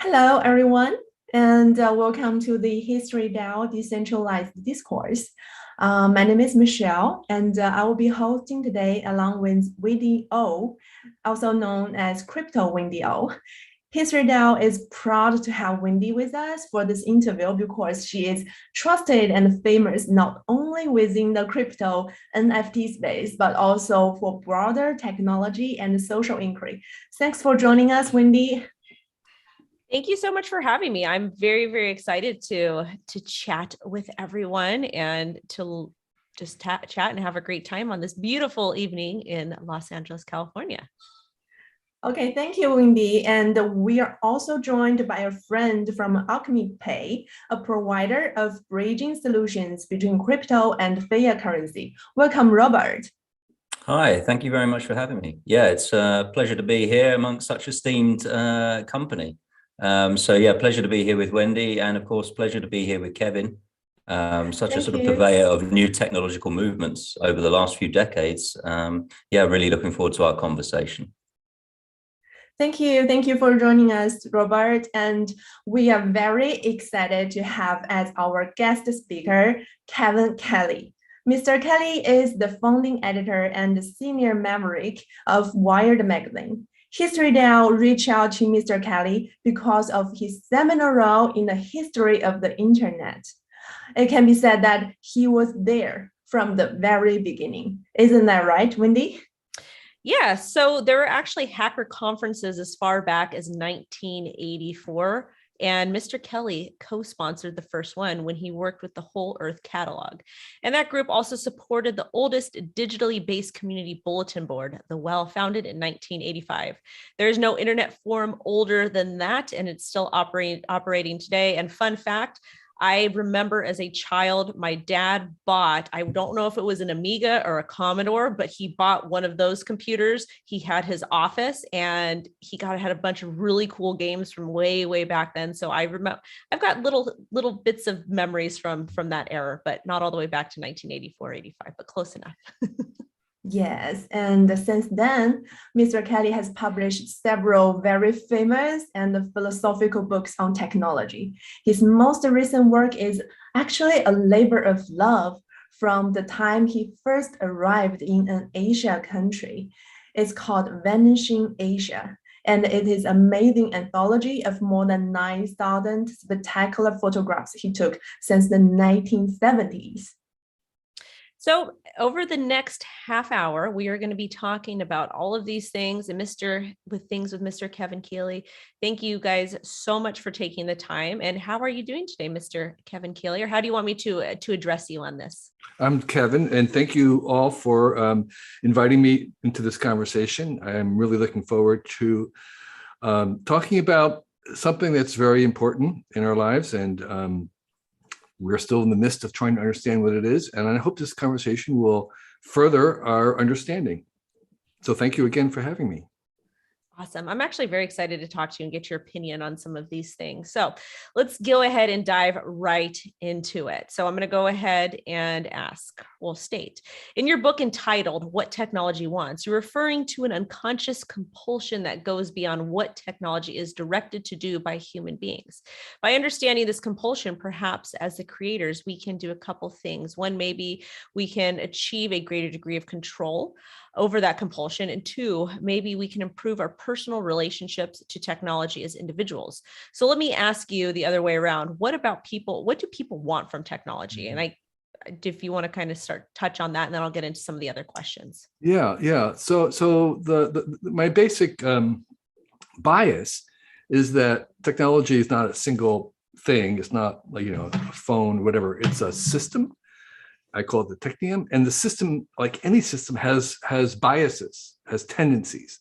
Hello, everyone, and welcome to the History DAO Decentralized Discourse. My name is Michelle, and I will be hosting today along with WendyO, also known as Crypto WendyO. History DAO is proud to have Wendy with us for this interview because she is trusted and famous not only within the crypto NFT space, but also for broader technology and social inquiry. Thanks for joining us, Wendy. Thank you so much for having me. I'm very, very excited to chat with everyone and to just chat and have a great time on this beautiful evening in Los Angeles, California. Okay, thank you, Wendy. And we are also joined by a friend from Alchemy Pay, a provider of bridging solutions between crypto and fiat currency. Welcome, Robert. Hi, thank you very much for having me. Yeah, it's a pleasure to be here amongst such esteemed company. Pleasure to be here with Wendy, and of course, pleasure to be here with Kevin. Such a sort of purveyor of new technological movements over the last few decades. Really looking forward to our conversation. Thank you. Thank you for joining us, Robert. And we are very excited to have as our guest speaker, Kevin Kelly. Mr. Kelly is the founding editor and senior Maverick of Wired magazine. History DAO reached out to Mr. Kelly because of his seminal role in the history of the internet. It can be said that he was there from the very beginning. Isn't that right, Wendy? Yeah, so there were actually hacker conferences as far back as 1984. And Mr. Kelly co-sponsored the first one when he worked with the Whole Earth Catalog. And that group also supported the oldest digitally based community bulletin board, the Well, founded in 1985. There is no internet forum older than that, and it's still operating today. And fun fact, I remember as a child, my dad bought, I don't know if it was an Amiga or a Commodore, but he bought one of those computers. He had his office and had a bunch of really cool games from way, way back then. So I remember, I've got little bits of memories from that era, but not all the way back to 1984, 85, but close enough. Yes, and since then, Mr. Kelly has published several very famous and philosophical books on technology. His most recent work is actually a labor of love from the time he first arrived in an Asia country. It's called Vanishing Asia, and it is an amazing anthology of more than 9,000 spectacular photographs he took since the 1970s. So over the next half hour, we are going to be talking about all of these things with Mr. Kevin Kelly. Thank you guys so much for taking the time. And how are you doing today, Mr. Kevin Kelly? Or how do you want me to address you on this? I'm Kevin, and thank you all for inviting me into this conversation. I'm really looking forward to talking about something that's very important in our lives, and we're still in the midst of trying to understand what it is, and I hope this conversation will further our understanding. So thank you again for having me. Awesome. I'm actually very excited to talk to you and get your opinion on some of these things. So let's go ahead and dive right into it. So I'm going to go ahead and state, in your book entitled What Technology Wants, you're referring to an unconscious compulsion that goes beyond what technology is directed to do by human beings. By understanding this compulsion, perhaps as the creators, we can do a couple things. One, maybe we can achieve a greater degree of control over that compulsion. And two, maybe we can improve our personal relationships to technology as individuals. So let me ask you the other way around. What about people? What do people want from technology? And if you want to kind of touch on that, and then I'll get into some of the other questions. Yeah. So my basic bias is that technology is not a single thing. It's not like, a phone, whatever. It's a system. I call it the technium, and the system, like any system, has biases, has tendencies,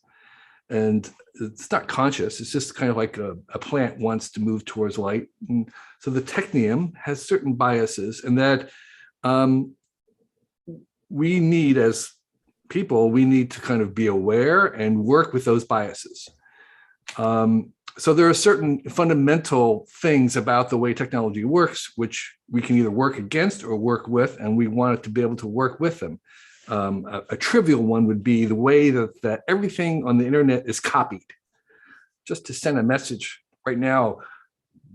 and it's not conscious. It's just kind of like a plant wants to move towards light, and so the technium has certain biases, and that we need, as people, we need to kind of be aware and work with those biases. So there are certain fundamental things about the way technology works, which we can either work against or work with, and we want it to be able to work with them. A trivial one would be the way that everything on the internet is copied. Just to send a message right now,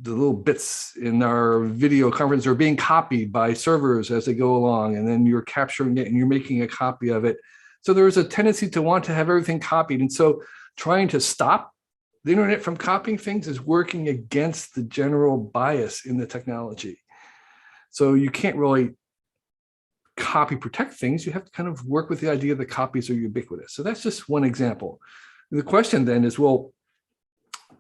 the little bits in our video conference are being copied by servers as they go along, and then you're capturing it and you're making a copy of it. So there's a tendency to want to have everything copied. And so trying to stop the internet from copying things is working against the general bias in the technology. So you can't really copy protect things. You have to kind of work with the idea that copies are ubiquitous. So that's just one example. The question then is, well,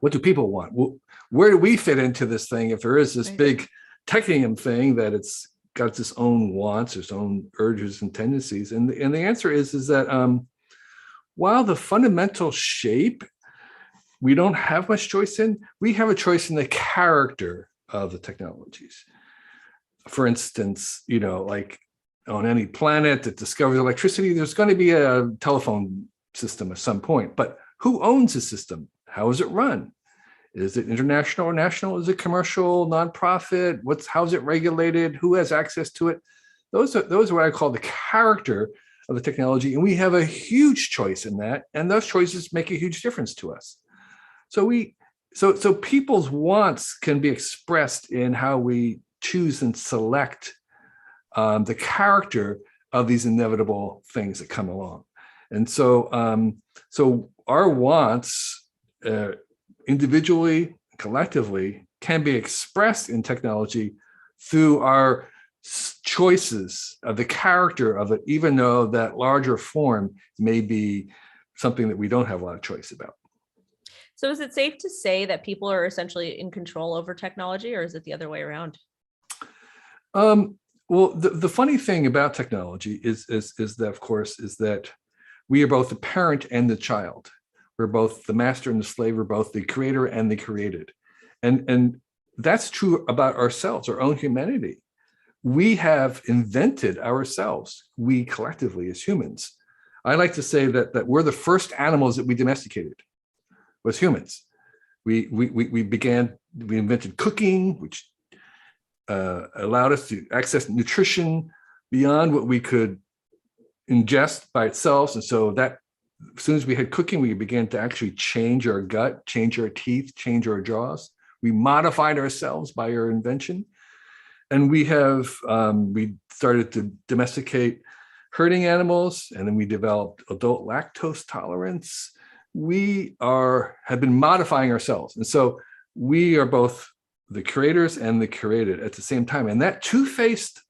what do people want? Well, where do we fit into this thing if there is this big technium thing that it's got its own wants, its own urges and tendencies? And the answer is that while the fundamental shape we don't have much choice in, we have a choice in the character of the technologies. For instance, like on any planet that discovers electricity, there's going to be a telephone system at some point. But who owns the system? How is it run? Is it international or national? Is it commercial, nonprofit? How is it regulated? Who has access to it? Those are what I call the character of the technology. And we have a huge choice in that. And those choices make a huge difference to us. So people's wants can be expressed in how we choose and select the character of these inevitable things that come along. And so our wants individually, collectively, can be expressed in technology through our choices of the character of it, even though that larger form may be something that we don't have a lot of choice about. So is it safe to say that people are essentially in control over technology, or is it the other way around? Well, the funny thing about technology is that, of course, is that we are both the parent and the child. We're both the master and the slave. We're both the creator and the created. And that's true about ourselves, our own humanity. We have invented ourselves, we collectively as humans. I like to say that we're the first animals that we domesticated, was humans. We invented cooking, which allowed us to access nutrition beyond what we could ingest by itself. And so that as soon as we had cooking, we began to actually change our gut, change our teeth, change our jaws. We modified ourselves by our invention. And we started to domesticate herding animals, and then we developed adult lactose tolerance. We have been modifying ourselves. And so we are both the creators and the created at the same time. And that two-faced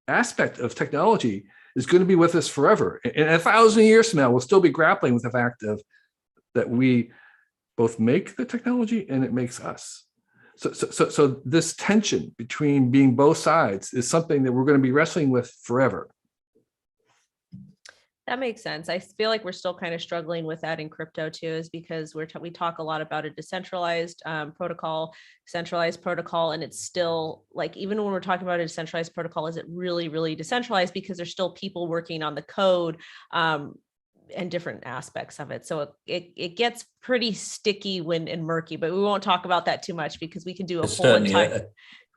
aspect of technology is going to be with us forever. In 1,000 years from now, we'll still be grappling with the fact that we both make the technology and it makes us. So this tension between being both sides is something that we're going to be wrestling with forever. That makes sense. I feel like we're still kind of struggling with that in crypto too, is because we talk a lot about a decentralized protocol, centralized protocol, and it's still like, even when we're talking about a decentralized protocol, is it really, really decentralized? Because there's still people working on the code and different aspects of it. So it gets pretty sticky and murky, but we won't talk about that too much because we can do a whole entire,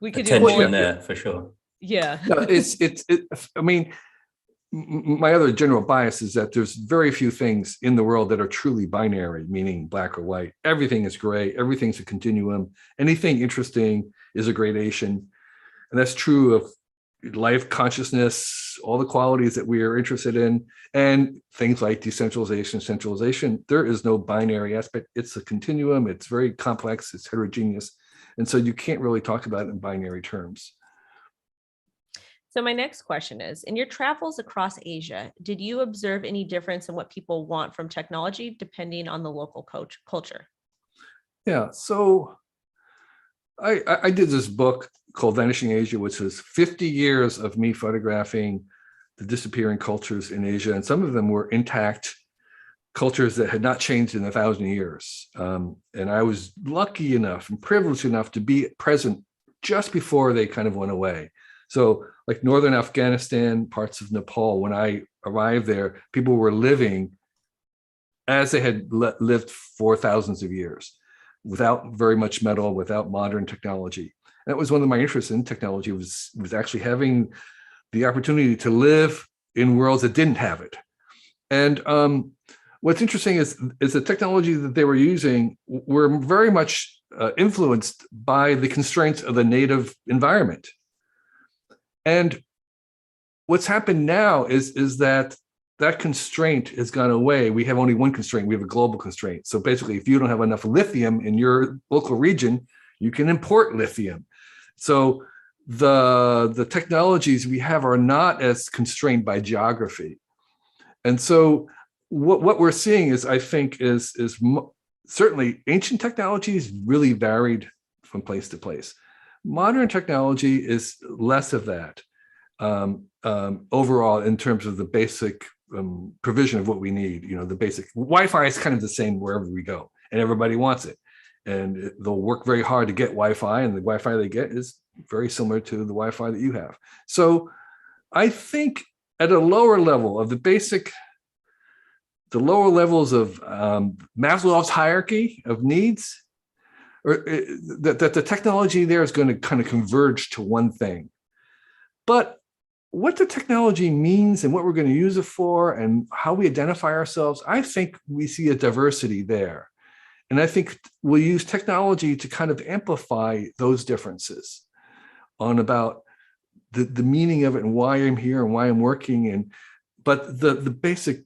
we could do a whole there for sure. Yeah. No, I mean, my other general bias is that there's very few things in the world that are truly binary, meaning black or white. Everything is gray. Everything's a continuum. Anything interesting is a gradation. And that's true of life, consciousness, all the qualities that we are interested in, and things like decentralization, centralization. There is no binary aspect. It's a continuum. It's very complex. It's heterogeneous. And so you can't really talk about it in binary terms. So my next question is, in your travels across Asia, did you observe any difference in what people want from technology depending on the local culture? Yeah, so I did this book called Vanishing Asia, which was 50 years of me photographing the disappearing cultures in Asia. And some of them were intact cultures that had not changed in 1,000 years. And I was lucky enough and privileged enough to be present just before they kind of went away. So like northern Afghanistan, parts of Nepal, when I arrived there, people were living as they had lived for thousands of years, without very much metal, without modern technology. And that was one of my interests in technology, was actually having the opportunity to live in worlds that didn't have it. And what's interesting is the technology that they were using were very much influenced by the constraints of the native environment. And what's happened now is that constraint has gone away. We have only one constraint. We have a global constraint. So basically, if you don't have enough lithium in your local region, you can import lithium. So the technologies we have are not as constrained by geography. And so what we're seeing is, I think, is certainly ancient technologies really varied from place to place. Modern technology is less of that overall in terms of the basic provision of what we need. You know, the basic Wi-Fi is kind of the same wherever we go, and everybody wants it. And they'll work very hard to get Wi-Fi, and the Wi-Fi they get is very similar to the Wi-Fi that you have. So I think at a lower level of the lower levels of Maslow's hierarchy of needs, or that the technology there is going to kind of converge to one thing. But what the technology means and what we're going to use it for and how we identify ourselves, I think we see a diversity there. And I think we'll use technology to kind of amplify those differences on about the meaning of it and why I'm here and why I'm working. But the basic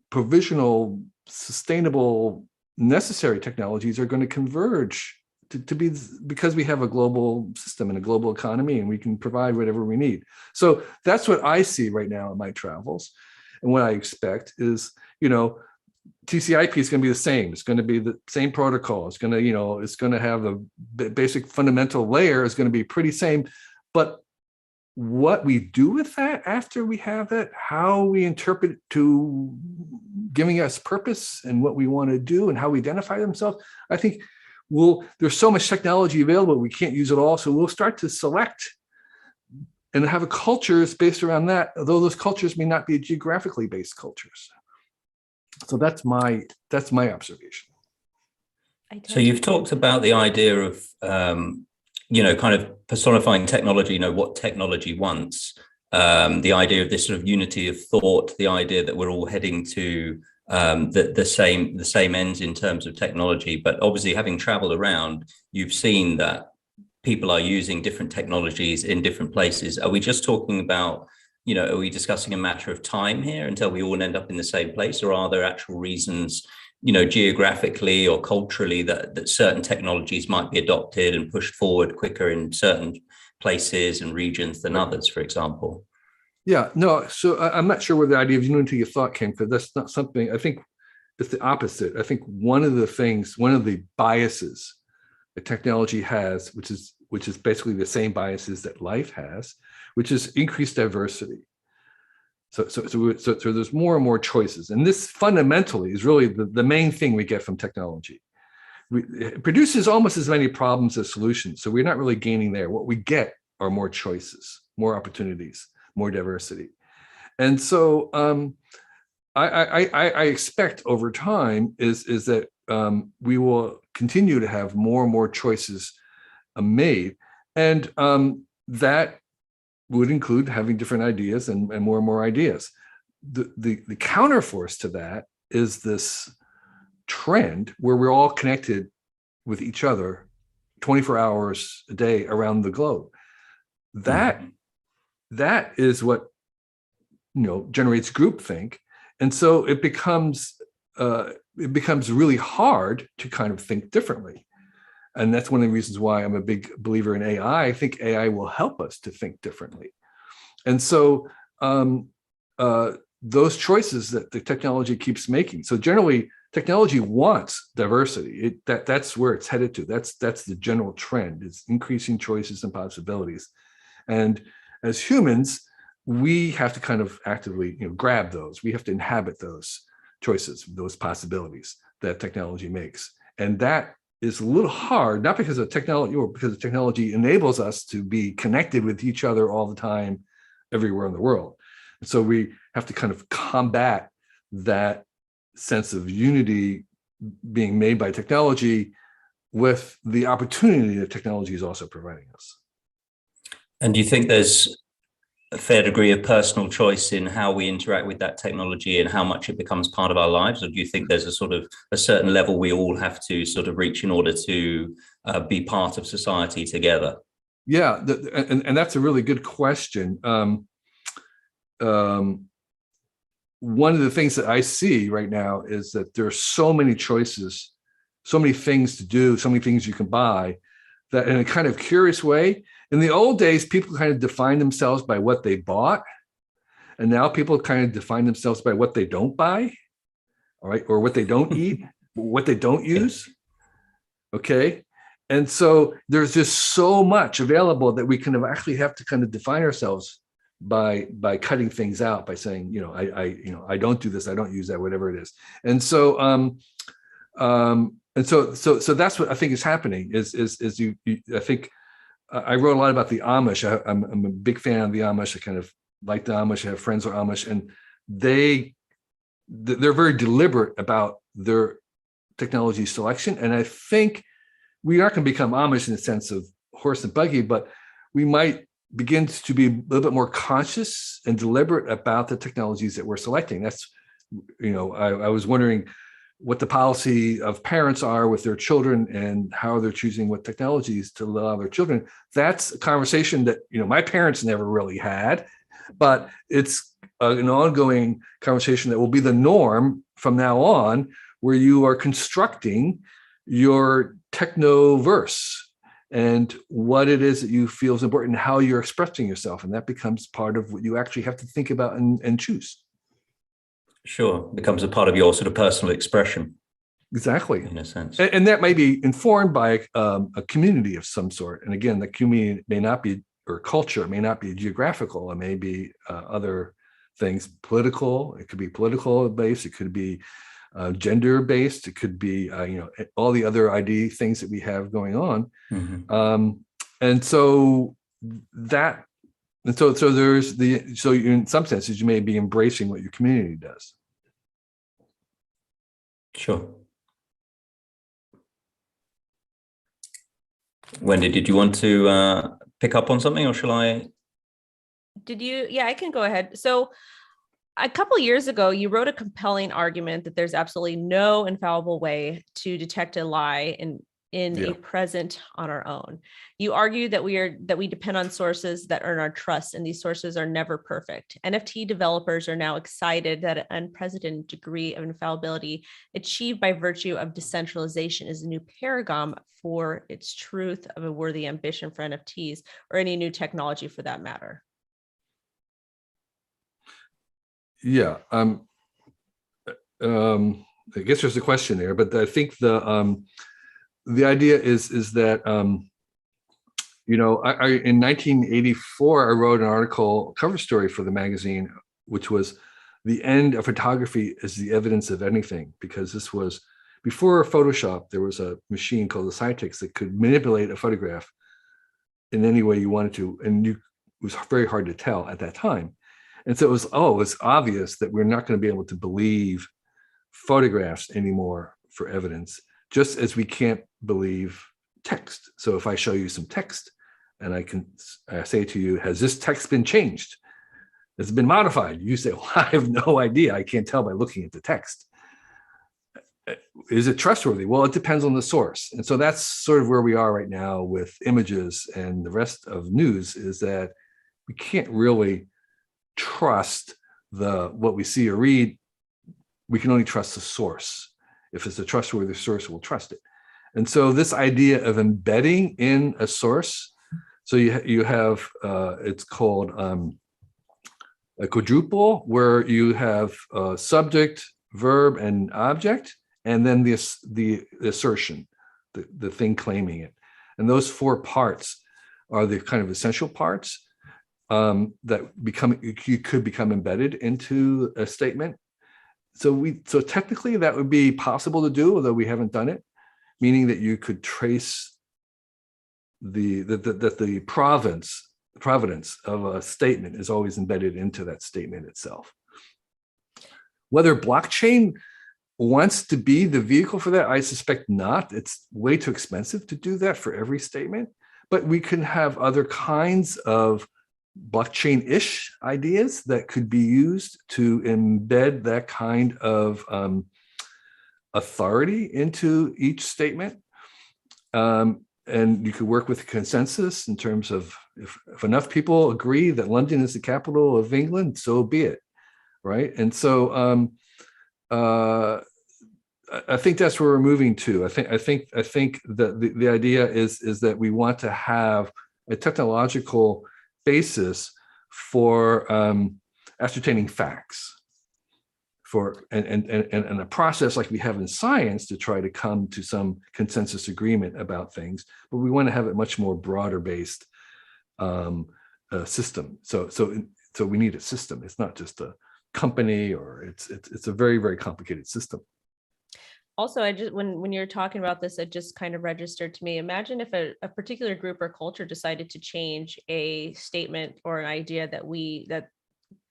provisional, sustainable, necessary technologies are going to converge to be, because we have a global system and a global economy, and we can provide whatever we need. So that's what I see right now in my travels. And what I expect is, you know, TCP is going to be the same. It's going to be the same protocol. It's going to, you know, it's going to have the basic fundamental layer is going to be pretty same. But what we do with that after we have that, how we interpret it to giving us purpose and what we want to do and how we identify themselves, I think there's so much technology available, we can't use it all. So we'll start to select and have a cultures based around that, although those cultures may not be geographically based cultures. So that's my observation. So you've talked about the idea of, you know, kind of personifying technology, you know, what technology wants, the idea of this sort of unity of thought, the idea that we're all heading to the same ends in terms of technology. But obviously, having traveled around, you've seen that people are using different technologies in different places. Are we just talking about, you know, are we discussing a matter of time here until we all end up in the same place, or are there actual reasons, you know, geographically or culturally that certain technologies might be adopted and pushed forward quicker in certain places and regions than others, for example? Yeah, no, so I'm not sure where the idea of unity of thought came from. That's not something, I think it's the opposite. I think one of the biases that technology has, which is basically the same biases that life has, which is increased diversity. So there's more and more choices. And this fundamentally is really the main thing we get from technology. It produces almost as many problems as solutions. So we're not really gaining there. What we get are more choices, more opportunities, more diversity. And so I expect over time is that we will continue to have more and more choices made. And that would include having different ideas and more ideas. The counterforce to that is this trend where we're all connected with each other 24 hours a day around the globe. That is what, you know, generates groupthink. And so it becomes really hard to kind of think differently. And that's one of the reasons why I'm a big believer in AI. I think AI will help us to think differently. And so those choices that the technology keeps making. So generally, technology wants diversity. That's where it's headed to. That's the general trend, is increasing choices and possibilities. And as humans, we have to kind of actively, you know, grab those. We have to inhabit those choices, those possibilities that technology makes. And that is a little hard, not because of technology, or because the technology enables us to be connected with each other all the time, everywhere in the world. And so we have to kind of combat that sense of unity being made by technology with the opportunity that technology is also providing us. And do you think there's a fair degree of personal choice in how we interact with that technology and how much it becomes part of our lives? Or do you think there's a sort of a certain level we all have to sort of reach in order to be part of society together? Yeah, and that's a really good question. One of the things that I see right now is that there are so many choices, so many things to do, so many things you can buy, that in a kind of curious way, in the old days, people kind of defined themselves by what they bought. And now people kind of define themselves by what they don't buy, all right, or what they don't eat, what they don't use. Okay. And so there's just so much available that we kind of actually have to kind of define ourselves by cutting things out, by saying, I don't do this, I don't use that, whatever it is. And so so that's what I think is happening is you I think I wrote a lot about the Amish. I'm a big fan of the Amish. I kind of like the Amish. I have friends who are Amish, and they're very deliberate about their technology selection. And I think we aren't going to become Amish in the sense of horse and buggy, but we might begin to be a little bit more conscious and deliberate about the technologies that we're selecting. That's, I was wondering what the policy of parents are with their children and how they're choosing what technologies to allow their children. That's a conversation that, my parents never really had, but it's an ongoing conversation that will be the norm from now on, where you are constructing your technoverse and what it is that you feel is important and how you're expressing yourself. And that becomes part of what you actually have to think about and choose. Sure. It becomes a part of your sort of personal expression. Exactly. In a sense. And that may be informed by a community of some sort. And again, the community may not be, or culture, it may not be geographical. It may be other things, political. It could be political based. It could be gender based. It could be, all the other ID things that we have going on. Mm-hmm. So there's so in some senses, you may be embracing what your community does. Sure. Wendy, did you want to pick up on something, or shall I? Yeah, I can go ahead. So a couple of years ago, you wrote a compelling argument that there's absolutely no infallible way to detect a lie in a present on our own. You argue that we depend on sources that earn our trust, and these sources are never perfect. NFT developers are now excited that an unprecedented degree of infallibility achieved by virtue of decentralization is a new paradigm for its truth of a worthy ambition for NFTs or any new technology for that matter. Yeah, I guess there's a question there, but I think the idea is that in 1984 I wrote an article, cover story for the magazine, which was "The End of Photography as the Evidence of Anything," because this was before Photoshop. There was a machine called the Cytex that could manipulate a photograph in any way you wanted to, and it was very hard to tell at that time. And so it was obvious that we're not going to be able to believe photographs anymore for evidence, just as we can't believe text. So if I show you some text and I say to you, has this text been changed? Has it been modified? You say, well, I have no idea. I can't tell by looking at the text. Is it trustworthy? Well, it depends on the source. And so that's sort of where we are right now with images and the rest of news, is that we can't really trust what we see or read. We can only trust the source. If it's a trustworthy source, we'll trust it. And so this idea of embedding in a source, so you have it's called a quadruple, where you have subject, verb, and object, and then the assertion, the thing claiming it. And those four parts are the kind of essential parts that you could become embedded into a statement. So technically that would be possible to do, although we haven't done it, meaning that you could trace the provenance of a statement is always embedded into that statement itself. Whether blockchain wants to be the vehicle for that, I suspect not. It's way too expensive to do that for every statement, but we can have other kinds of blockchain-ish ideas that could be used to embed that kind of authority into each statement. And you could work with consensus in terms of if enough people agree that London is the capital of England, so be it, right? And so I think that's where we're moving to. I think that the idea is that we want to have a technological basis for ascertaining facts, and a process like we have in science to try to come to some consensus agreement about things, but we want to have a much more broader based system. So we need a system. It's not just a company, or it's a very, very complicated system. Also, I just when you're talking about this, it just kind of registered to me. Imagine if a particular group or culture decided to change a statement or an idea that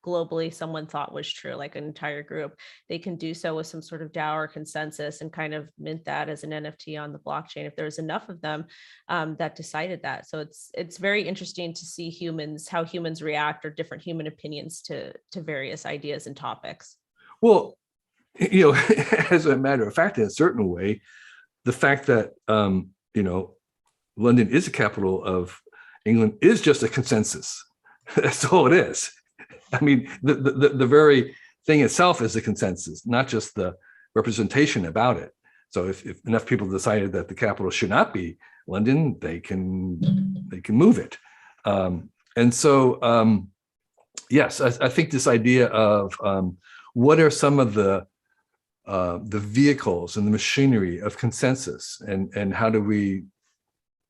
globally someone thought was true, like an entire group. They can do so with some sort of DAO or consensus and kind of mint that as an NFT on the blockchain if there was enough of them that decided that. So it's very interesting to see how humans react, or different human opinions to various ideas and topics. Well, as a matter of fact, in a certain way, the fact that London is the capital of England is just a consensus. That's all it is. I mean, the very thing itself is a consensus, not just the representation about it. So if enough people decided that the capital should not be London, they can move it. And so yes, I think this idea of what are some of the vehicles and the machinery of consensus, and how do we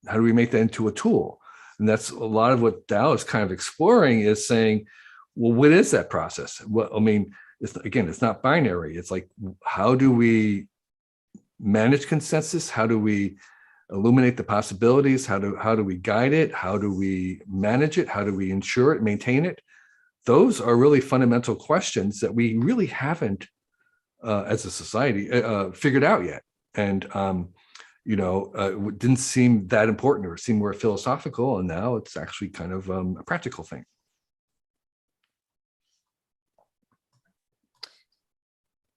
make that into a tool? And that's a lot of what DAO is kind of exploring, is saying, well, what is that process? Well, I mean, it's not binary. It's like, how do we manage consensus? How do we illuminate the possibilities? How do we guide it? How do we manage it? How do we ensure it, maintain it? Those are really fundamental questions that we really haven't, as a society, figured out yet. And it didn't seem that important, or seemed more philosophical, and now it's actually kind of a practical thing.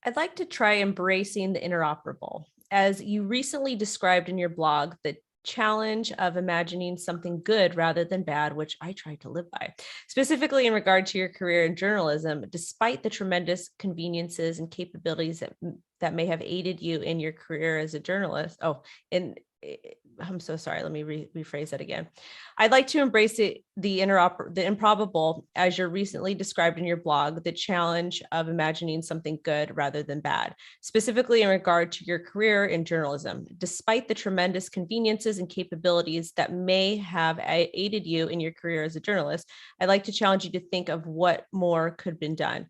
I'd like to try embracing the interoperable. As you recently described in your blog, the challenge of imagining something good rather than bad, which I try to live by, specifically in regard to your career in journalism, despite the tremendous conveniences and capabilities that may have aided you in your career as a journalist. I'm so sorry. Let me rephrase that again. I'd like to embrace the improbable, as you're recently described in your blog, the challenge of imagining something good rather than bad, specifically in regard to your career in journalism, despite the tremendous conveniences and capabilities that may have aided you in your career as a journalist. I'd like to challenge you to think of what more could have been done.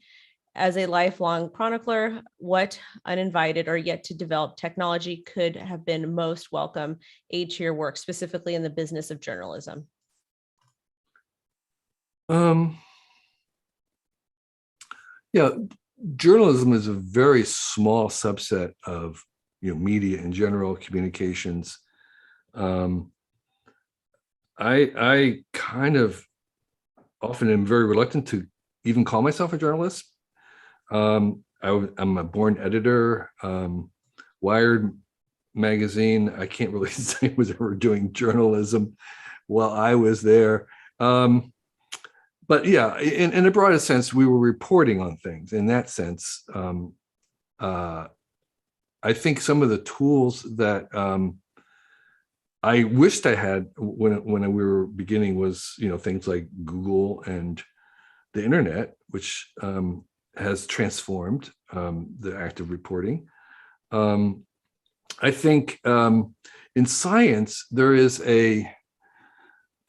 As a lifelong chronicler, what uninvited or yet to develop technology could have been most welcome aid to your work, specifically in the business of journalism? Yeah, journalism is a very small subset of media in general, communications. I kind of often am very reluctant to even call myself a journalist. I'm a born editor. Wired magazine, I can't really say was ever doing journalism while I was there. But yeah, in a broader sense, we were reporting on things. In that sense, I think some of the tools that I wished I had when we were beginning was, things like Google and the internet, which has transformed the act of reporting. I think in science, there is a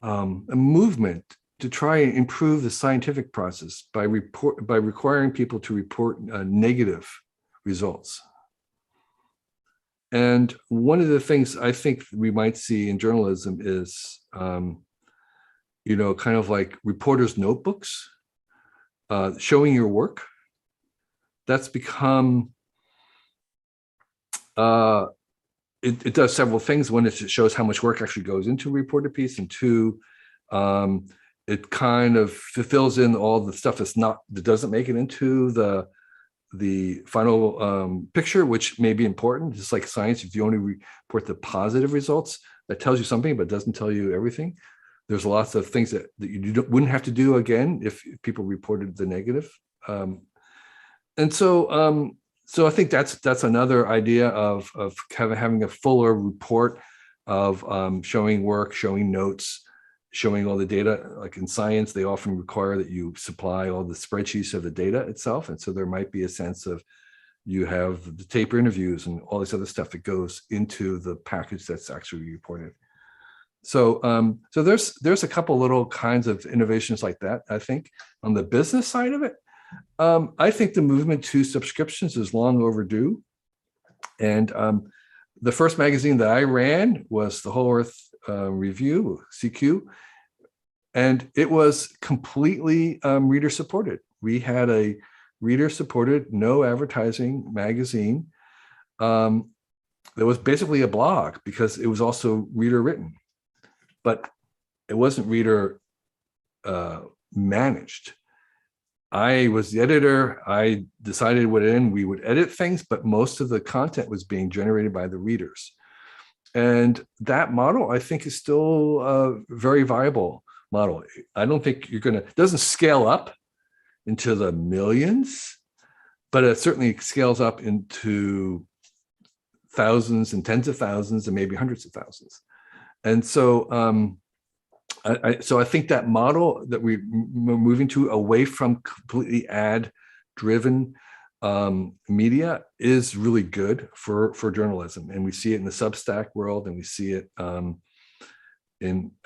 movement to try and improve the scientific process by requiring people to report negative results. And one of the things I think we might see in journalism is, kind of like reporters' notebooks, showing your work. That's become, it does several things. One is it shows how much work actually goes into a reported piece, and two, it kind of fills in all the stuff that doesn't make it into the final picture, which may be important. Just like science, if you only report the positive results, that tells you something, but doesn't tell you everything. There's lots of things that you wouldn't have to do again if people reported the negative. And so I think that's another idea of having a fuller report of showing work, showing notes, showing all the data. Like in science, they often require that you supply all the spreadsheets of the data itself. And so there might be a sense of you have the tape interviews and all this other stuff that goes into the package that's actually reported. So so there's a couple little kinds of innovations like that, I think. On the business side of it, I think the movement to subscriptions is long overdue. And the first magazine that I ran was the Whole Earth Review, CQ, and it was completely reader supported. We had a reader supported, no advertising magazine. That was basically a blog because it was also reader written, but it wasn't reader managed. I was the editor. I decided when we would edit things, but most of the content was being generated by the readers. And that model, I think, is still a very viable model. I don't think it doesn't scale up into the millions, but it certainly scales up into thousands and tens of thousands and maybe hundreds of thousands. And so I think that model that we're moving to away from completely ad-driven media is really good for journalism. And we see it in the Substack world, and we see it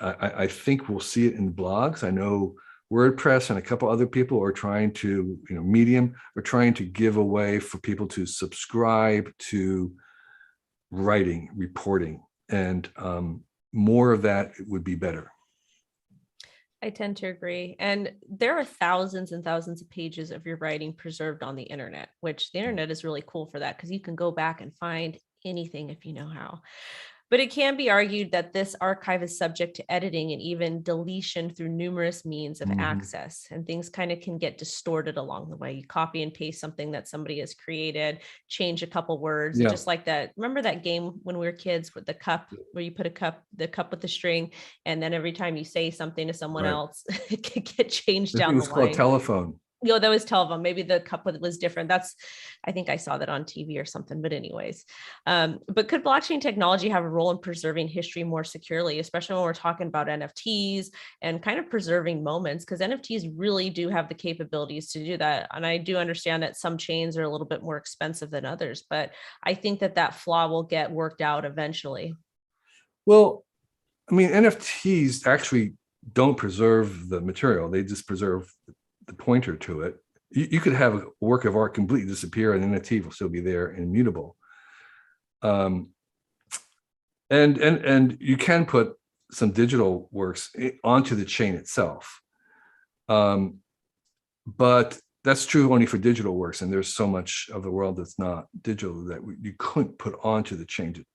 I think we'll see it in blogs. I know WordPress and a couple other people are trying to, Medium are trying to give away for people to subscribe to writing, reporting, and more of that would be better. I tend to agree. And there are thousands and thousands of pages of your writing preserved on the internet, which the internet is really cool for that because you can go back and find anything if you know how. But it can be argued that this archive is subject to editing and even deletion through numerous means of access, and things kind of can get distorted along the way. You copy and paste something that somebody has created, change a couple words, just like that. Remember that game when we were kids with the cup, where you put the cup with the string, and then every time you say something to someone else, it could get changed down the line. It was called telephone. That was telephone. Maybe the cup was different. I think I saw that on TV or something, but anyways. But could blockchain technology have a role in preserving history more securely, especially when we're talking about NFTs and kind of preserving moments? Because NFTs really do have the capabilities to do that. And I do understand that some chains are a little bit more expensive than others, but I think that flaw will get worked out eventually. Well, I mean, NFTs actually don't preserve the material. They just preserve the pointer to it. You could have a work of art completely disappear and NFT will still be there and immutable. And you can put some digital works onto the chain itself. But that's true only for digital works. And there's so much of the world that's not digital that you couldn't put onto the chain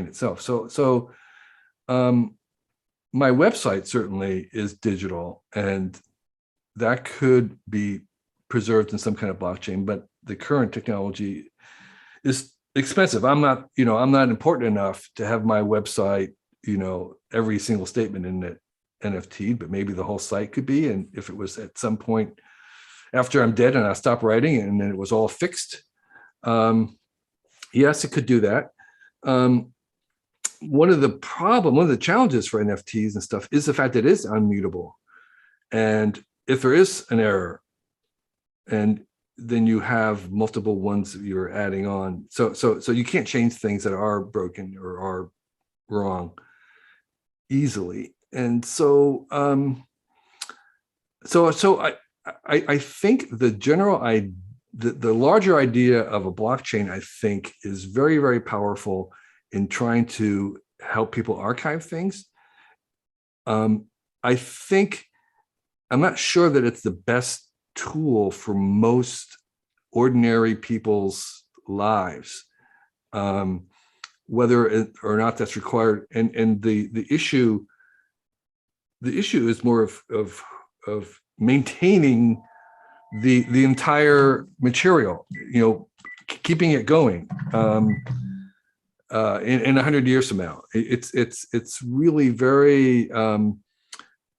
itself. So my website certainly is digital, and that could be preserved in some kind of blockchain, but the current technology is expensive. I'm not important enough to have my website, every single statement in it NFT, but maybe the whole site could be. And if it was at some point after I'm dead and I stop writing and then it was all fixed, yes, it could do that. One of the challenges for NFTs and stuff is the fact that it is unmutable. And if there is an error, and then you have multiple ones that you're adding on, so you can't change things that are broken or are wrong easily. And so I think the larger idea of a blockchain, I think, is very, very powerful in trying to help people archive things. I'm not sure that it's the best tool for most ordinary people's lives, whether or not that's required. And the issue is more of maintaining the entire material, keeping it going in 100 years from now. It's really very.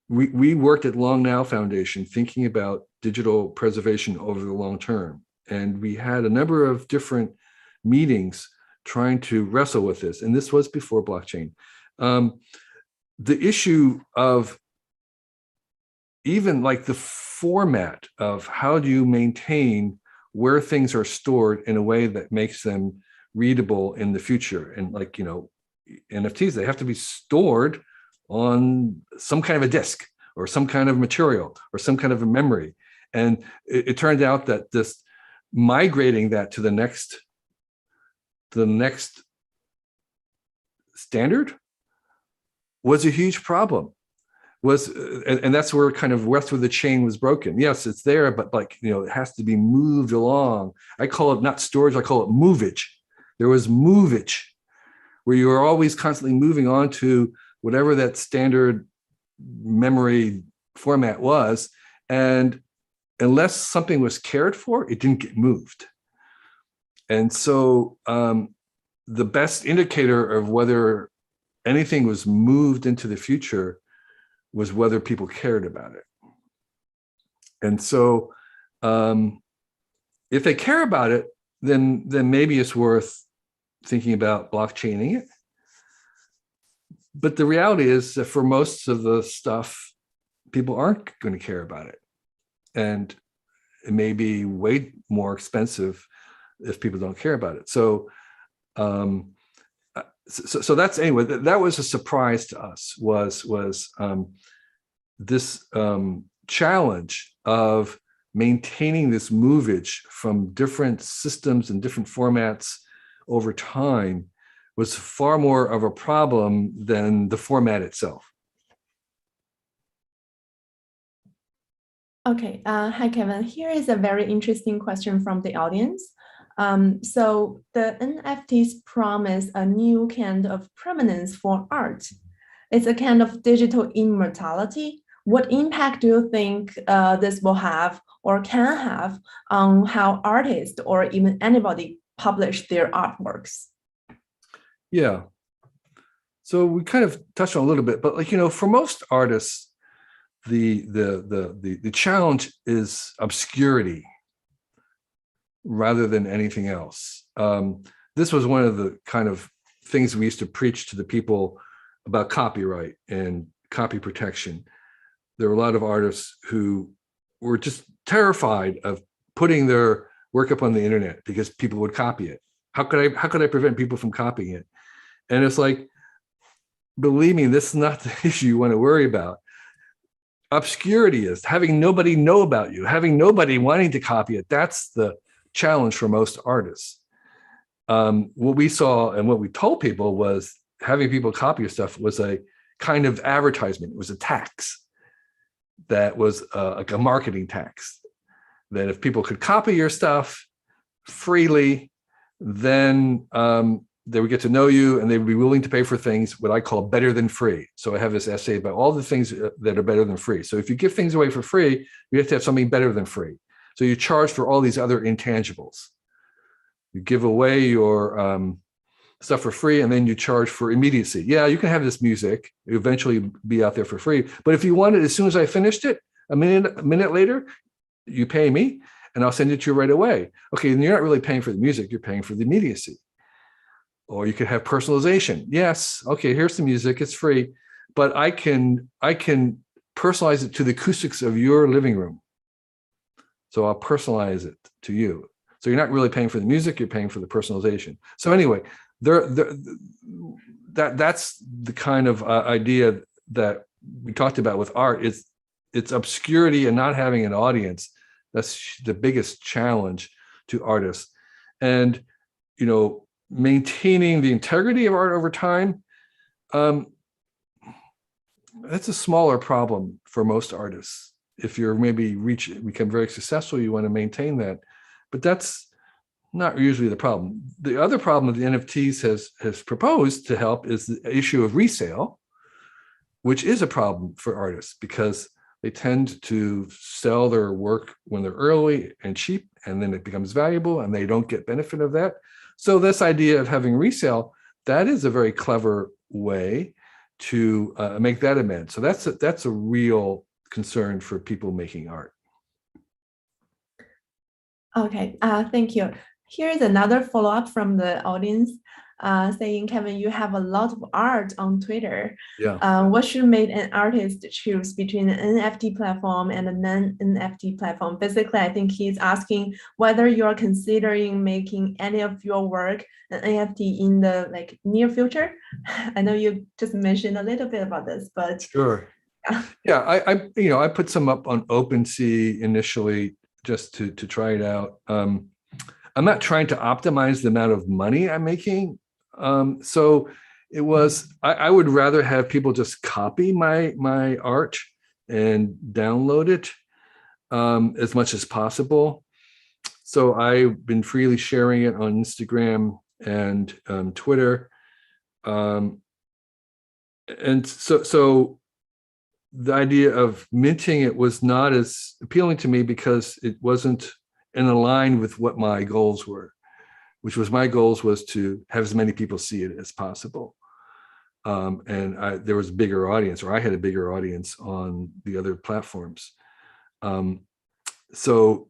We worked at Long Now Foundation thinking about digital preservation over the long term, and we had a number of different meetings trying to wrestle with this. And this was before blockchain. The issue of even like the format of how do you maintain where things are stored in a way that makes them readable in the future. And like, NFTs, they have to be stored on some kind of a disk or some kind of material or some kind of a memory. And it turned out that this migrating that to the next standard was a huge problem. And that's where kind of where the chain was broken. Yes, it's there, but it has to be moved along. I call it not storage, I call it movage. There was movage where you were always constantly moving on to whatever that standard memory format was. And unless something was cared for, it didn't get moved. And so the best indicator of whether anything was moved into the future was whether people cared about it. And so if they care about it, then maybe it's worth thinking about blockchaining it. But the reality is that for most of the stuff, people aren't going to care about it. And it may be way more expensive if people don't care about it. So that's, anyway, that was a surprise to us, was this challenge of maintaining this movage from different systems and different formats over time was far more of a problem than the format itself. Okay, hi, Kevin. Here is a very interesting question from the audience. So the NFTs promise a new kind of permanence for art. It's a kind of digital immortality. What impact do you think this will have or can have on how artists or even anybody publish their artworks? Yeah. So we kind of touched on a little bit, but for most artists, the challenge is obscurity rather than anything else. This was one of the kind of things we used to preach to the people about copyright and copy protection. There were a lot of artists who were just terrified of putting their work up on the internet because people would copy it. How could I prevent people from copying it? And it's like, believe me, this is not the issue you want to worry about. Obscurity is having nobody know about you, having nobody wanting to copy it. That's the challenge for most artists. What we saw and what we told people was having people copy your stuff was a kind of advertisement. It was a tax that was like a marketing tax, that if people could copy your stuff freely, then they would get to know you and they would be willing to pay for things, what I call better than free. So I have this essay about all the things that are better than free. So if you give things away for free, you have to have something better than free. So you charge for all these other intangibles. You give away your stuff for free, and then you charge for immediacy. Yeah, you can have this music eventually be out there for free. But if you want it as soon as I finished it, a minute later, you pay me and I'll send it to you right away. Okay, then you're not really paying for the music, you're paying for the immediacy. Or you could have personalization. Yes, okay, here's the music, it's free, but I can personalize it to the acoustics of your living room. So I'll personalize it to you. So you're not really paying for the music, you're paying for the personalization. So anyway, that's the kind of idea that we talked about with art. It's obscurity and not having an audience. That's the biggest challenge to artists. And, maintaining the integrity of art over time, that's a smaller problem for most artists. If you're maybe become very successful, you want to maintain that, but that's not usually the problem. The other problem that the NFTs has proposed to help is the issue of resale, which is a problem for artists because they tend to sell their work when they're early and cheap, and then it becomes valuable and they don't get benefit of that. So this idea of having resale, that is a very clever way to make that amend. So that's a real concern for people making art. Okay, thank you. Here's another follow-up from the audience saying, Kevin, you have a lot of art on Twitter. Yeah. What should make an artist choose between an NFT platform and a non-NFT platform? Basically, I think he's asking whether you're considering making any of your work an NFT in the near future. I know you just mentioned a little bit about this, but sure. Yeah, I put some up on OpenSea initially just to try it out. I'm not trying to optimize the amount of money I'm making. So it was, I would rather have people just copy my art and download it as much as possible. So I've been freely sharing it on Instagram and Twitter. And so the idea of minting it was not as appealing to me because it wasn't in line with what my goals were, which was my goals was to have as many people see it as possible. And there was a bigger audience, or I had a bigger audience on the other platforms. So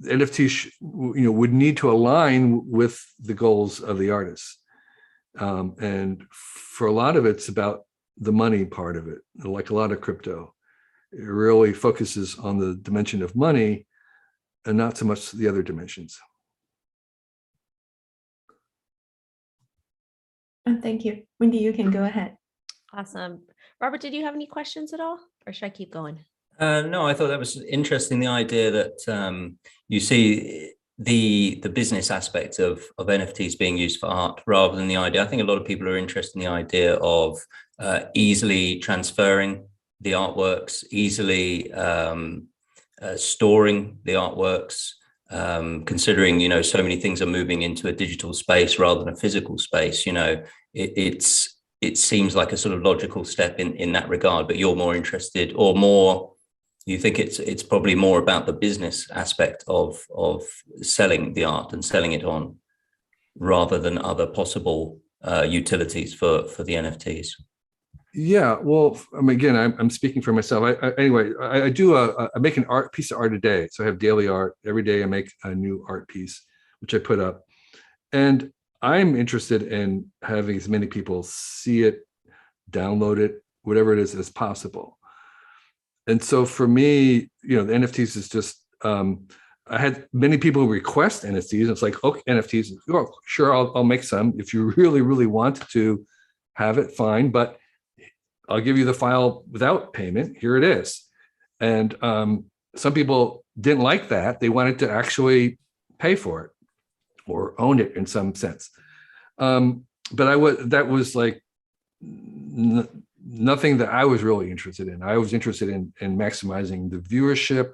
NFTs, would need to align with the goals of the artists. And for a lot of it's about the money part of it, like a lot of crypto. It really focuses on the dimension of money and not so much the other dimensions. Thank you. Wendy, you can go ahead. Awesome. Robert, did you have any questions at all, or should I keep going? No, I thought that was interesting, the idea that you see the business aspect of NFTs being used for art rather than the idea. I think a lot of people are interested in the idea of easily transferring the artworks, easily storing the artworks, considering, so many things are moving into a digital space rather than a physical space. It seems like a sort of logical step in that regard, but you're more interested, or more, you think it's probably more about the business aspect of selling the art and selling it on, rather than other possible utilities for the NFTs. Yeah, well, again, I'm speaking for myself. I do I make an art piece of art a day. So I have daily art. Every day I make a new art piece, which I put up. And I'm interested in having as many people see it, download it, whatever it is as possible. And so for me, the NFTs is just, I had many people request NFTs. It's like, okay, NFTs, oh, sure, I'll make some. If you really, really want to have it, fine. But I'll give you the file without payment. Here it is. And some people didn't like that. They wanted to actually pay for it or own it in some sense. But that was like nothing that I was really interested in. I was interested in maximizing the viewership,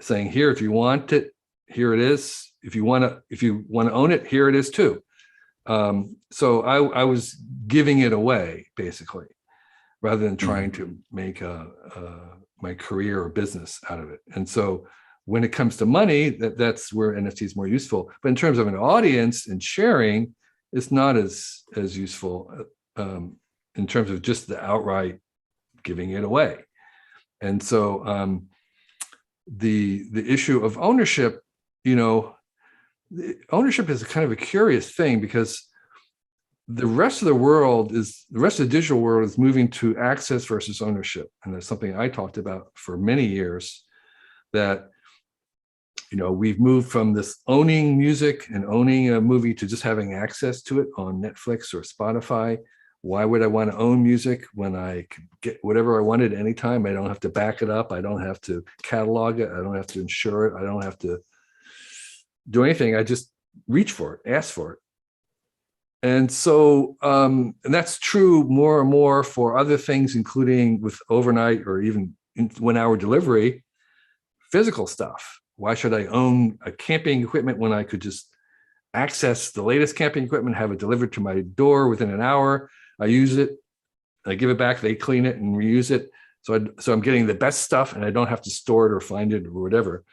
saying, here, if you want it, here it is. If you want to own it, here it is too. So I was giving it away basically, rather than trying to make my career or business out of it. And so when it comes to money, that's where NFT is more useful. But in terms of an audience and sharing, it's not as useful in terms of just the outright giving it away. And so the issue of ownership, ownership is kind of a curious thing, because the rest of the digital world is moving to access versus ownership. And that's something I talked about for many years, that, we've moved from this owning music and owning a movie to just having access to it on Netflix or Spotify. Why would I want to own music when I could get whatever I wanted anytime? I don't have to back it up. I don't have to catalog it. I don't have to insure it. I don't have to do anything. I just reach for it, ask for it. And so, and that's true more and more for other things, including with overnight or even 1 hour delivery, physical stuff. Why should I own a camping equipment when I could just access the latest camping equipment, have it delivered to my door within an hour? I use it, I give it back, they clean it and reuse it. So I'm getting the best stuff and I don't have to store it or find it or whatever.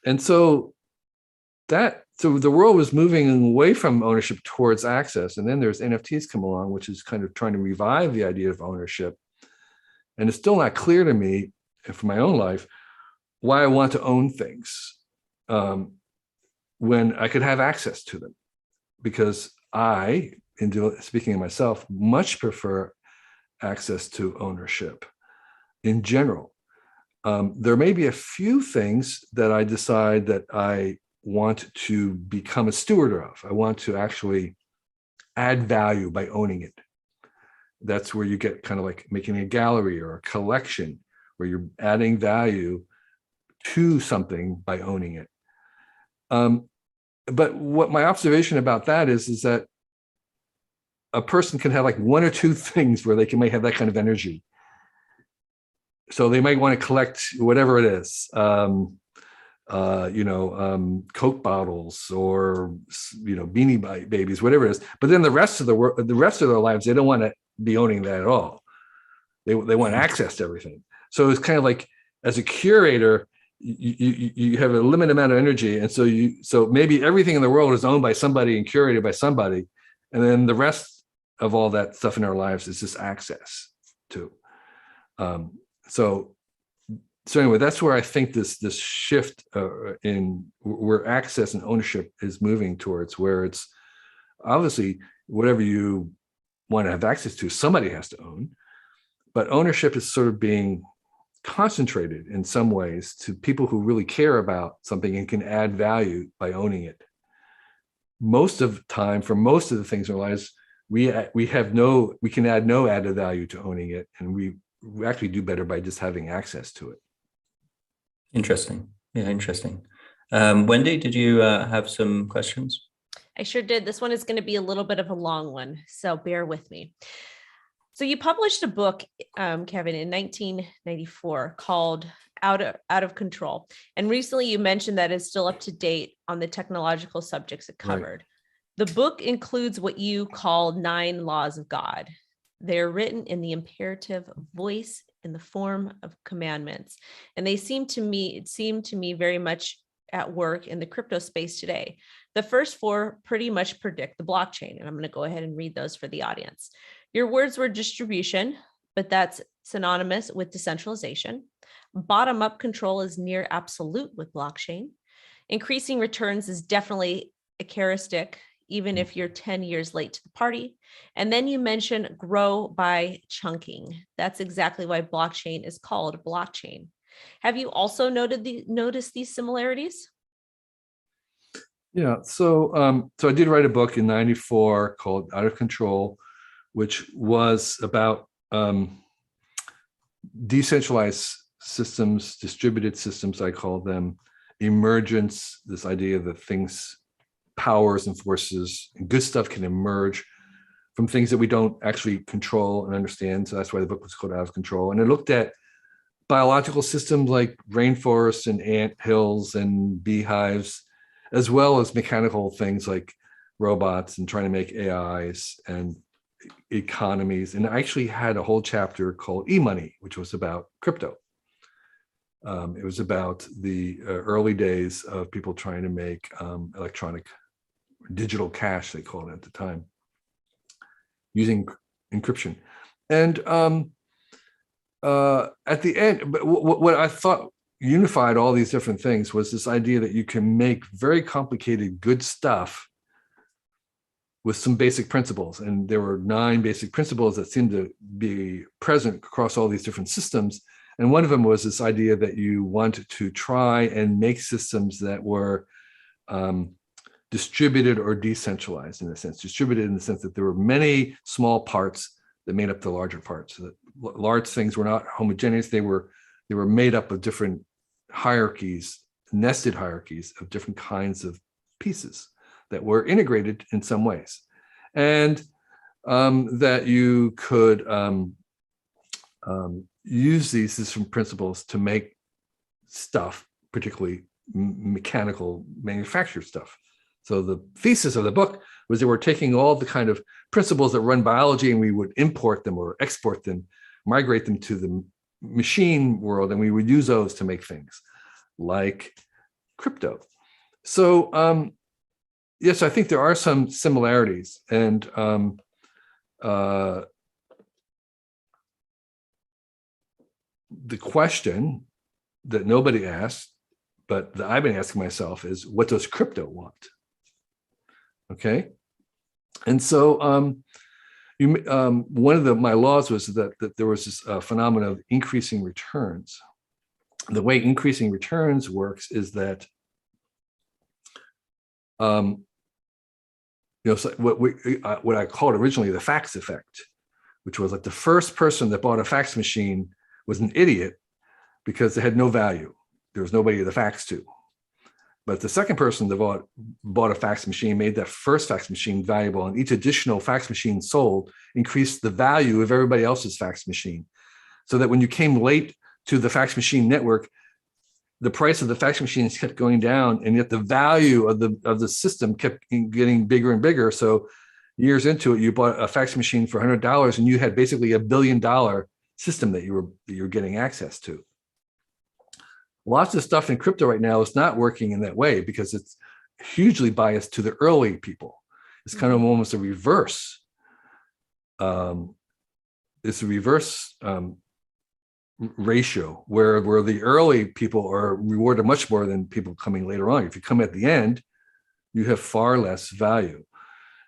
And so the world was moving away from ownership towards access. And then there's NFTs come along, which is kind of trying to revive the idea of ownership. And it's still not clear to me, for my own life, why I want to own things when I could have access to them. Because I, speaking of myself, much prefer access to ownership in general. There may be a few things that I decide that I want to become a steward of. I want to actually add value by owning it. That's where you get kind of like making a gallery or a collection, where you're adding value to something by owning it. But what my observation about that is that a person can have like one or two things where may have that kind of energy. So they might want to collect whatever it is, Coke bottles or Beanie Babies, whatever it is. But then the rest of their lives, they don't want to be owning that at all. They want access to everything. So it's kind of like, as a curator, you have a limited amount of energy, and so maybe everything in the world is owned by somebody and curated by somebody, and then the rest of all that stuff in our lives is just access to. So anyway, that's where I think this shift in where access and ownership is moving towards, where it's obviously whatever you want to have access to, somebody has to own, but ownership is sort of being concentrated in some ways to people who really care about something and can add value by owning it. Most of the time, for most of the things in our lives, we can add no added value to owning it, and we actually do better by just having access to it. Interesting. Yeah, interesting. Wendy, did you have some questions? I sure did. This one is going to be a little bit of a long one, so bear with me. So you published a book, Kevin, in 1994 called Out of Control. And recently you mentioned that it's still up to date on the technological subjects it covered. Right. The book includes what you call 9 laws of God. They're written in the imperative voice in the form of commandments. And they seem to me very much at work in the crypto space today. The first 4 pretty much predict the blockchain. And I'm going to go ahead and read those for the audience. Your words were distribution, but that's synonymous with decentralization. Bottom-up control is near absolute with blockchain. Increasing returns is definitely a heuristic, even if you're 10 years late to the party. And then you mentioned grow by chunking. That's exactly why blockchain is called blockchain. Have you also noticed these similarities? Yeah, so I did write a book in '94 called Out of Control, which was about decentralized systems, distributed systems, I call them, emergence, this idea that things, powers and forces and good stuff can emerge from things that we don't actually control and understand. So that's why the book was called Out of Control. And it looked at biological systems like rainforests and ant hills and beehives, as well as mechanical things like robots and trying to make AIs and economies. And I actually had a whole chapter called E-Money, which was about crypto. It was about the early days of people trying to make electronic digital cash, they called it at the time, using encryption. And at the end, but what I thought unified all these different things was this idea that you can make very complicated good stuff with some basic principles. And there were 9 basic principles that seemed to be present across all these different systems. And one of them was this idea that you wanted to try and make systems that were distributed or decentralized, in a sense. Distributed in the sense that there were many small parts that made up the larger parts. So that large things were not homogeneous. They were made up of different hierarchies, nested hierarchies of different kinds of pieces that were integrated in some ways, and that you could use these different principles to make stuff, particularly mechanical manufactured stuff. So the thesis of the book was that we're taking all the kind of principles that run biology, and we would import them or export them, migrate them to the machine world, and we would use those to make things like crypto. So yes, I think there are some similarities, and the question that nobody asked, but that I've been asking myself, is what does crypto want? Okay, and so one of my laws was that there was this phenomenon of increasing returns. The way increasing returns works is that so what I called originally the fax effect, which was like the first person that bought a fax machine was an idiot because it had no value. There was nobody to fax to. But the second person that bought a fax machine made that first fax machine valuable, and each additional fax machine sold increased the value of everybody else's fax machine. So that when you came late to the fax machine network, the price of the fax machines kept going down, and yet the value of the system kept getting bigger and bigger. So years into it, you bought a fax machine for $100, and you had basically $1 billion system that you were getting access to. Lots of stuff in crypto right now is not working in that way because it's hugely biased to the early people. It's kind of almost a reverse. It's a reverse ratio where the early people are rewarded much more than people coming later on. If you come at the end, you have far less value.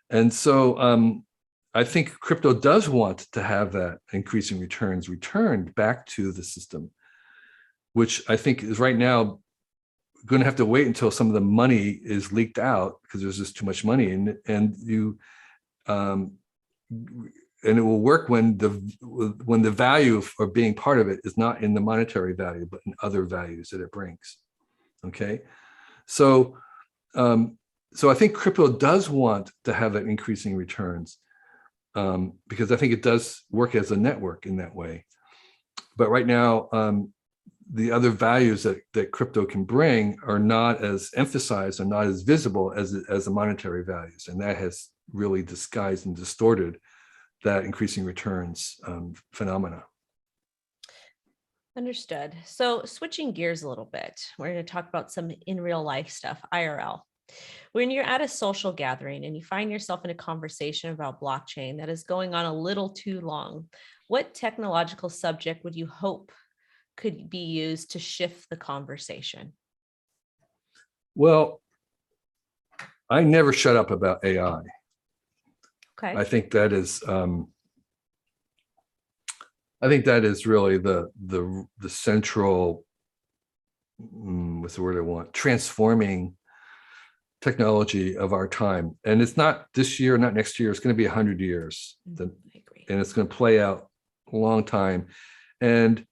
And so I think crypto does want to have that increasing returns returned back to the system, which I think is right now going to have to wait until some of the money is leaked out because there's just too much money, and it will work when the value of being part of it is not in the monetary value, but in other values that it brings. Okay, so I think crypto does want to have that increasing returns because I think it does work as a network in that way. But right now, the other values that crypto can bring are not as emphasized or not as visible as the monetary values, and that has really disguised and distorted that increasing returns phenomena. Understood. So switching gears a little bit, we're going to talk about some in real life stuff, IRL. When you're at a social gathering and you find yourself in a conversation about blockchain that is going on a little too long, what technological subject would you hope could be used to shift the conversation? Well, I never shut up about AI. Okay. I think that is really the central, what's the word I want, transforming technology of our time. And it's not this year, not next year, it's going to be 100 years. I agree. And it's going to play out a long time. And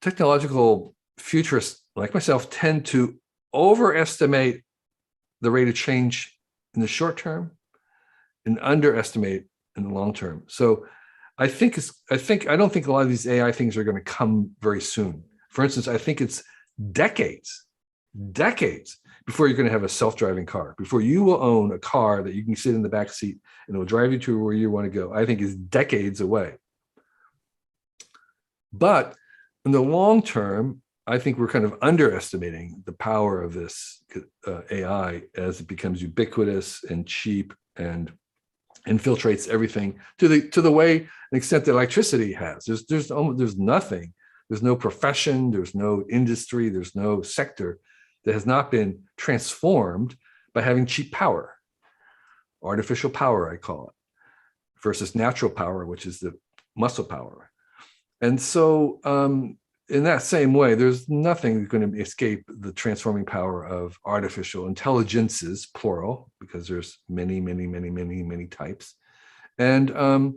technological futurists like myself tend to overestimate the rate of change in the short term and underestimate in the long term. So I don't think a lot of these AI things are going to come very soon. For instance, I think it's decades before you're going to have a self-driving car, before you will own a car that you can sit in the back seat and it will drive you to where you want to go. I think is decades away. But in the long term, I think we're kind of underestimating the power of this AI as it becomes ubiquitous and cheap and infiltrates everything to the way and extent that electricity has. There's nothing, there's no profession, there's no industry, there's no sector that has not been transformed by having cheap power, artificial power, I call it, versus natural power, which is the muscle power. And so in that same way, there's nothing going to escape the transforming power of artificial intelligences, plural, because there's many types. And so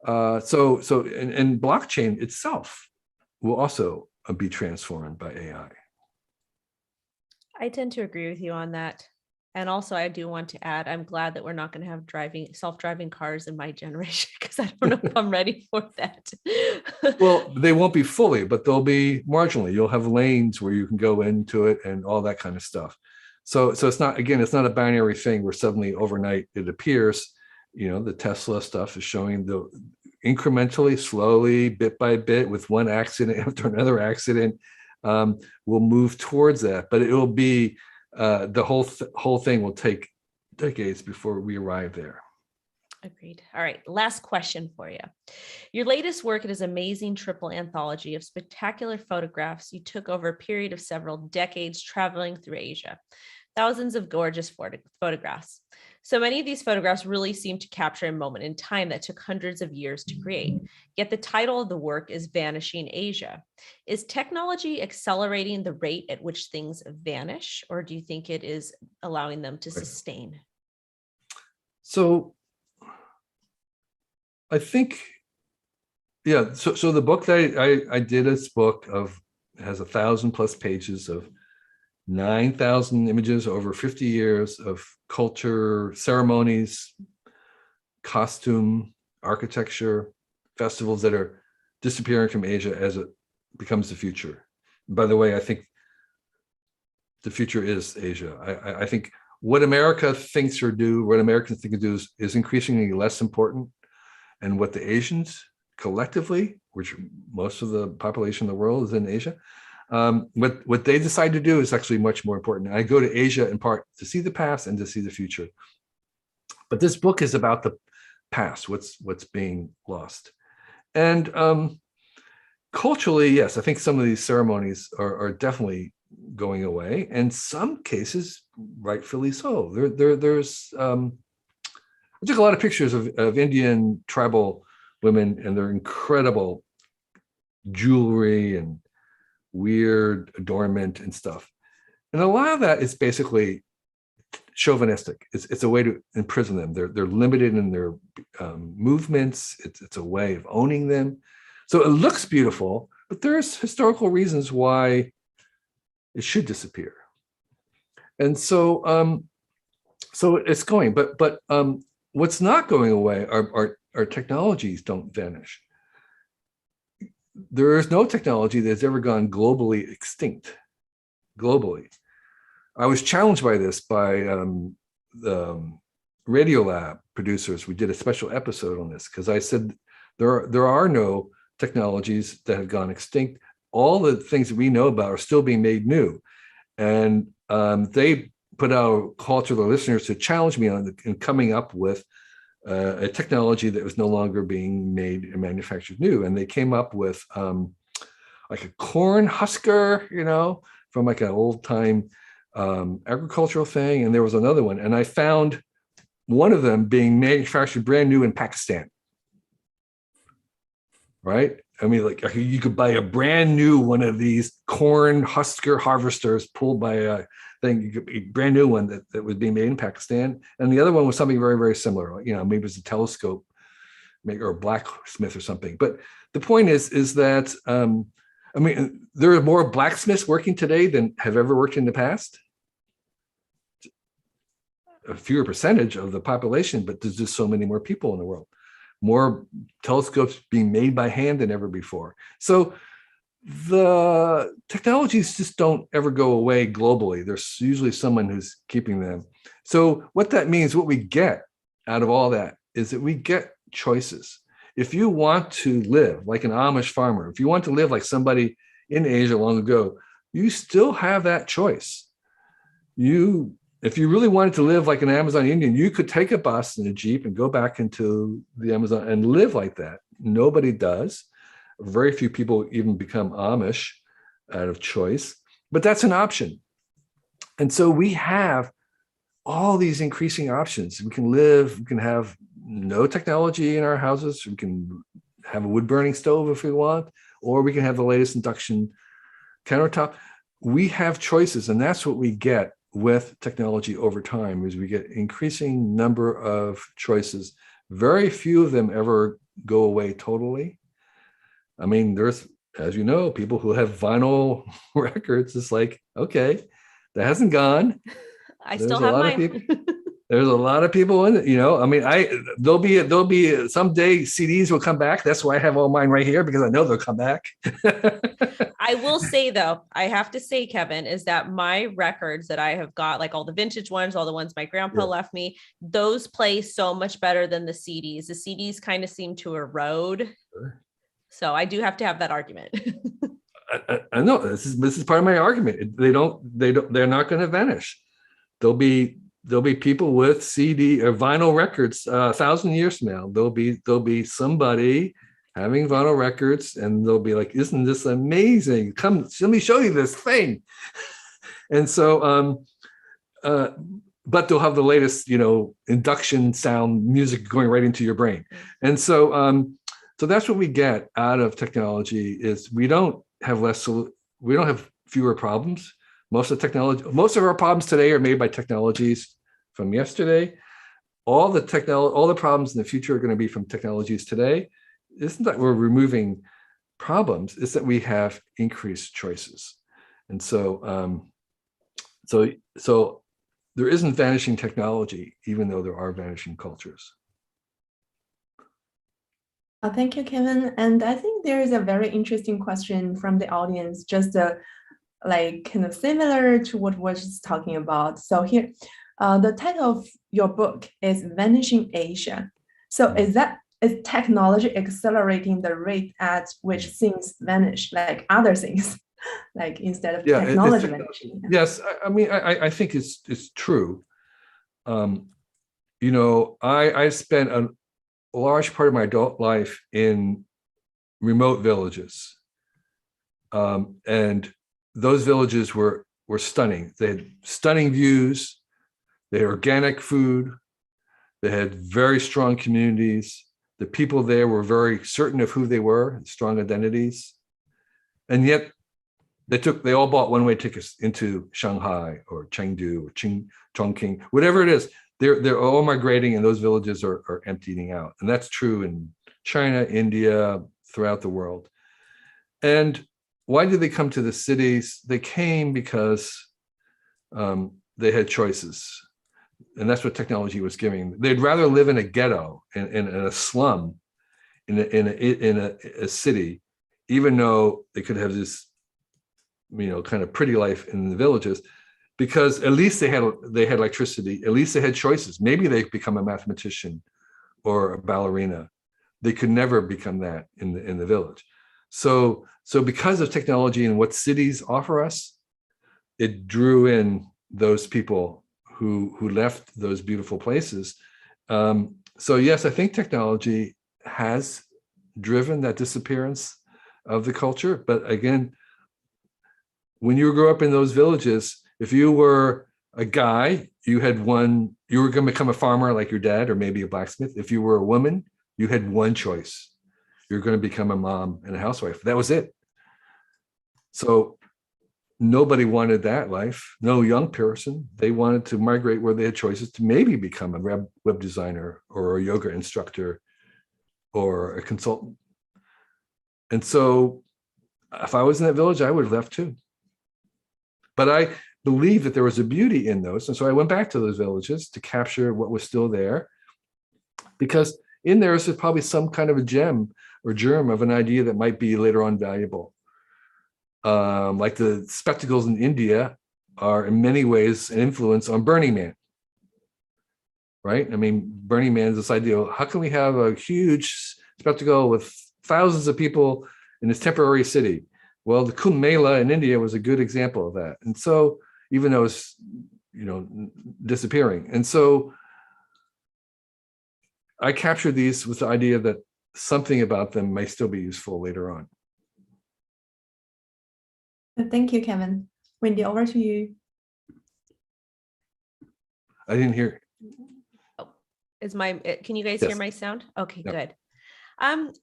blockchain itself will also be transformed by AI. I tend to agree with you on that. And also, I do want to add, I'm glad that we're not going to have self-driving cars in my generation, because I don't know if I'm ready for that. Well, they won't be fully, but they'll be marginally. You'll have lanes where you can go into it and all that kind of stuff. So it's not a binary thing where suddenly overnight it appears. The Tesla stuff is showing incrementally, slowly, bit by bit, with one accident after another accident, we'll move towards that. But it will be the whole thing will take decades before we arrive there. Agreed. All right. Last question for you. Your latest work is an amazing triple anthology of spectacular photographs you took over a period of several decades traveling through Asia. Thousands of gorgeous photographs. So many of these photographs really seem to capture a moment in time that took hundreds of years to create. Yet the title of the work is Vanishing Asia. Is technology accelerating the rate at which things vanish, or do you think it is allowing them to sustain? So I think, yeah, so the book that I did, this book has 1,000+ pages of 9,000 images over 50 years of culture, ceremonies, costume, architecture, festivals that are disappearing from Asia as it becomes the future. By the way, I think the future is Asia. I think what America thinks or do, what Americans think or do is increasingly less important. And what the Asians collectively, which most of the population of the world is in Asia, what they decide to do is actually much more important. I go to Asia in part to see the past and to see the future. But this book is about the past, what's being lost. And culturally, yes, I think some of these ceremonies are definitely going away, and some cases rightfully so. There's I took a lot of pictures of Indian tribal women and their incredible jewelry and weird adornment and stuff. And a lot of that is basically chauvinistic. It's a way to imprison them. They're limited in their movements. It's a way of owning them. So it looks beautiful, but there's historical reasons why it should disappear. And so so it's going, but what's not going away are technologies don't vanish. There is no technology that's ever gone globally extinct, globally. I was challenged by this by the Radiolab producers. We did a special episode on this because I said there are no technologies that have gone extinct. All the things that we know about are still being made new. And they put out a call to their listeners to challenge me on in coming up with a technology that was no longer being made and manufactured new. And they came up with like a corn husker, from like an old time agricultural thing. And there was another one. And I found one of them being manufactured brand new in Pakistan. Right? I mean, like you could buy a brand new one of these corn husker harvesters pulled by a thing, you could be brand new one that was being made in Pakistan. And the other one was something very, very similar. Maybe it was a telescope or a blacksmith or something. But the point is that, I mean, there are more blacksmiths working today than have ever worked in the past. A fewer percentage of the population, but there's just so many more people in the world. More telescopes being made by hand than ever before. So the technologies just don't ever go away globally. There's usually someone who's keeping them. So what that means, what we get out of all that is that we get choices. If you want to live like an Amish farmer, if you want to live like somebody in Asia long ago, you still have that choice. If you really wanted to live like an Amazon Indian, you could take a bus and a Jeep and go back into the Amazon and live like that. Nobody does. Very few people even become Amish out of choice, but that's an option. And so we have all these increasing options. We can have no technology in our houses. We can have a wood burning stove if we want, or we can have the latest induction countertop. We have choices, and that's what we get with technology over time, is we get increasing number of choices. Very few of them ever go away totally. I mean, there's, as you know, people who have vinyl records. It's like, okay, that hasn't gone. I still have mine. There's a lot of people in it, I mean, there'll be someday CDs will come back. That's why I have all mine right here, because I know they'll come back. I will say though, I have to say, Kevin, is that my records that I have got, like all the vintage ones, all the ones my grandpa left me, those play so much better than the CDs. The CDs kind of seem to erode. Sure. So I do have to have that argument. I know this is part of my argument. They're not going to vanish. There'll be people with CD or vinyl records 1,000 years from now. There'll be somebody having vinyl records, and they'll be like, "Isn't this amazing? Come, let me show you this thing." And so, but they'll have the latest, induction sound music going right into your brain. And so, so that's what we get out of technology is we don't have fewer problems. Most of our problems today are made by technologies from yesterday. All the problems in the future are going to be from technologies today. Isn't that we're removing problems? It's that we have increased choices. And so, so there isn't vanishing technology, even though there are vanishing cultures. Thank you, Kevin. And I think there is a very interesting question from the audience, just like kind of similar to what we're just talking about. So here, the title of your book is Vanishing Asia. So is technology accelerating the rate at which things vanish, like other things, like instead of technology vanishing? Yes, I mean, I think it's true. I spent a large part of my adult life in remote villages, and those villages were stunning. They had stunning views. They had organic food. They had very strong communities. The people there were very certain of who they were, strong identities. And yet they all bought one-way tickets into Shanghai or Chengdu or Chongqing, whatever it is. They're all migrating, and those villages are emptying out. And that's true in China, India, throughout the world. And why did they come to the cities? They came because they had choices. And that's what technology was giving them. They'd rather live in a ghetto, in a slum, in a city, even though they could have this, kind of pretty life in the villages, because at least they had electricity. At least they had choices. Maybe they become a mathematician or a ballerina. They could never become that in the village. So because of technology and what cities offer us, it drew in those people who left those beautiful places. So yes, I think technology has driven that disappearance of the culture. But again, when you grew up in those villages, if you were a guy, you were going to become a farmer like your dad, or maybe a blacksmith. If you were a woman, you had one choice. You're going to become a mom and a housewife. That was it. So nobody wanted that life. No young person. They wanted to migrate where they had choices to maybe become a web designer or a yoga instructor or a consultant. And so if I was in that village, I would have left too. But I believed that there was a beauty in those. And so I went back to those villages to capture what was still there, because in there is probably some kind of a gem or germ of an idea that might be later on valuable. Like the spectacles in India are in many ways an influence on Burning Man, right? I mean, Burning Man is this idea of how can we have a huge spectacle with thousands of people in this temporary city? Well, the Kumbh Mela in India was a good example of that. And so even though it's, disappearing. And so I captured these with the idea that something about them may still be useful later on. Thank you, Kevin. Wendy, over to you. I didn't hear. Oh, can you guys Yes. hear my sound? Okay, Yep. good.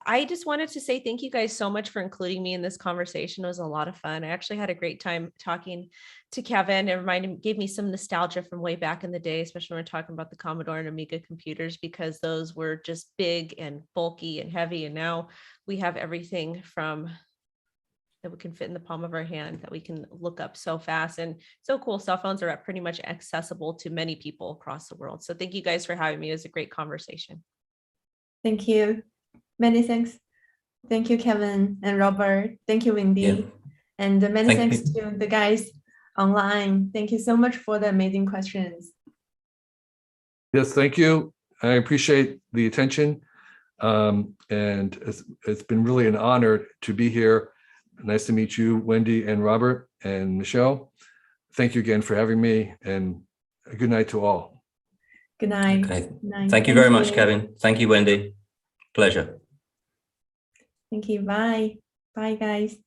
I just wanted to say thank you guys so much for including me in this conversation. It was a lot of fun. I actually had a great time talking to Kevin. It gave me some nostalgia from way back in the day, especially when we're talking about the Commodore and Amiga computers, because those were just big and bulky and heavy. And now we have everything from that we can fit in the palm of our hand, that we can look up so fast and so cool. Cell phones are pretty much accessible to many people across the world. So thank you guys for having me. It was a great conversation. Thank you. Many thanks. Thank you, Kevin and Robert. Thank you, Wendy. Yeah. And many Thank thanks you. to the guys online. Thank you so much for the amazing questions. Yes, thank you. I appreciate the attention. And it's been really an honor to be here. Nice to meet you, Wendy and Robert and Michelle. Thank you again for having me, and a good night to all. Good night. Okay. Good night. Thank you very much, Kevin. Thank you, Wendy. Pleasure. Thank you. Bye. Bye, guys.